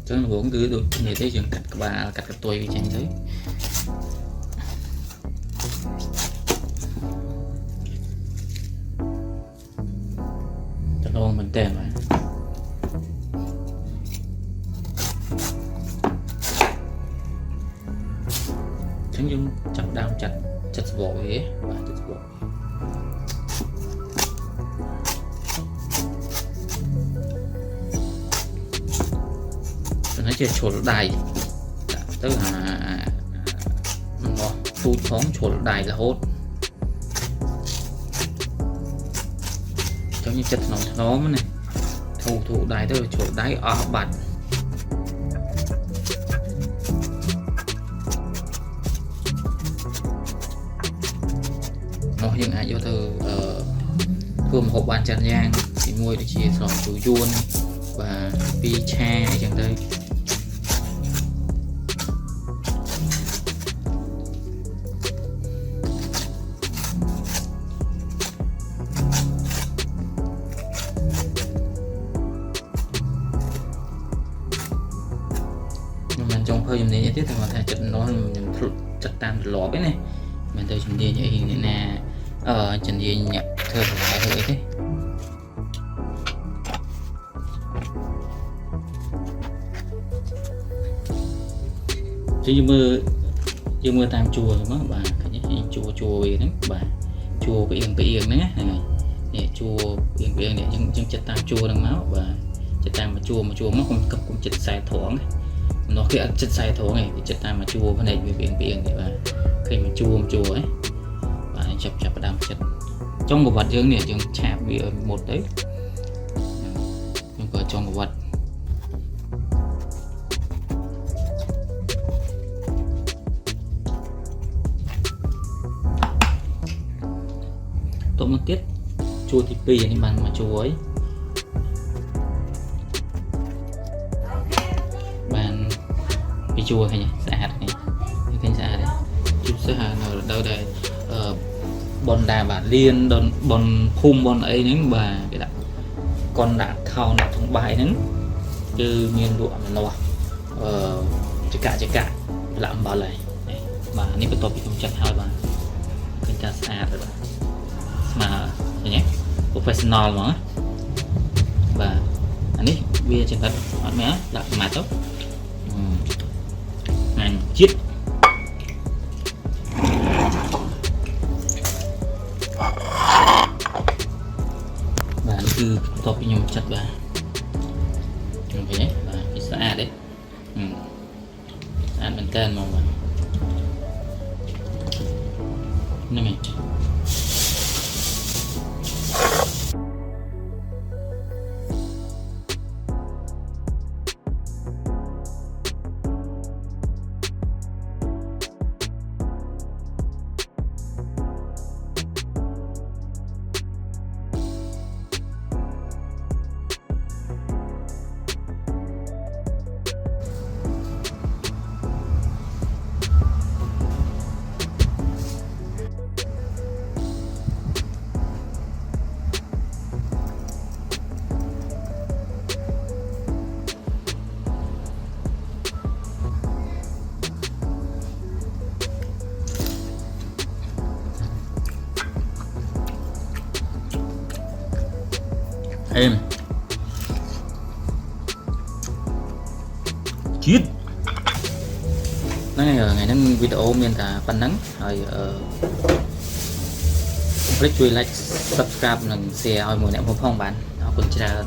ចឹងរងគឺដូចគ្នាទេយើងកាត់ក្បាលកាត់កតុយវាចេញទៅរងមែនតើបាទចឹងយើងចាប់ដើមចាត់ស្បកវាបាទចាត់ស្បកនេះជាឈុលដៃដាក់ទៅមកទូចផងឈុលដៃរហូតចឹងយើងចិត្តថ្នមណាធូដៃទៅឈុលដៃអស់បាត់មកយើងអាចយកទៅធ្វើម្ហូបបានច្រើនយ៉ាងទី1ដូចជាស្រង់ជូរយួនបាទពីឆាអីចឹងទៅខ្ញុំចង់ធ្វើជំនាញនេះទៀតតែគាត់ថាចិត្តនោះខ្ញុំធ្លុតចិត្តតាមទម្លាប់ឯណាមិនទៅជំនាញអីអ្នកណាជំនាញអ្នកធ្វើបន្លែធ្វើអីទេយើងមើលតាមជួរហ្នឹងបាទឃើញទេជួរវាហ្នឹងបាទជួរផ្អៀងហ្នឹងណាហ្នឹងហើយនេះជួរផ្អៀងនេះយើងចិត្តតាមជួរហ្នឹងមកបាទចិត្តតាមជួរមកគុំចិត្តខ្សែត្រង់ម្នោះគេអត់ចិត្តខ្សែត្រង់ទេចិត្តតាមជួរភ្នែកវាផ្អៀងនេះបាទឃើញមកជួរហ៎បាទចាប់ផ្ដើមចិត្តចុងប្រវត្តិយើងនេះយើងឆាបវាឲ្យមុតទៅយើងក៏ចុងប្រវត្តិតមកទៀតជួរទី2នេះបានមកជួរហើយបានពីជួរឃើញស្អាតនេះឃើញស្អាតទេជួរសិស្សនៅរដូវដែលបនដាបាទលៀនបនភូមិបនអីហ្នឹងបាទគេដាក់កុនដាក់ខោដាក់ក្នុងបាយហ្នឹងគឺមានលក់អំណោះចកាលាក់អំបិលហើយបាទនេះបន្ទាប់ពីខ្ញុំចាត់ហើយបាទឃើញថាស្អាតហើយបាទស្មើឃើញទេ professional ហ្មងបាទអានេះវាចំណិតអត់មែនដាក់ម៉ាត់ទៅងាញ់ជាតិបាទនេះគឺបន្ទាប់ពីខ្ញុំចាត់បាទឃើញទេបាទវាស្អាតទេស្អាតមែនតើហ្មងបាទហ្នឹងហើយêm chít nói ngày nắng video miền cả phần nắng rồi click chui like subscribe និង share ឲ្យមួយអ្នកផងបានអរគុណច្រើន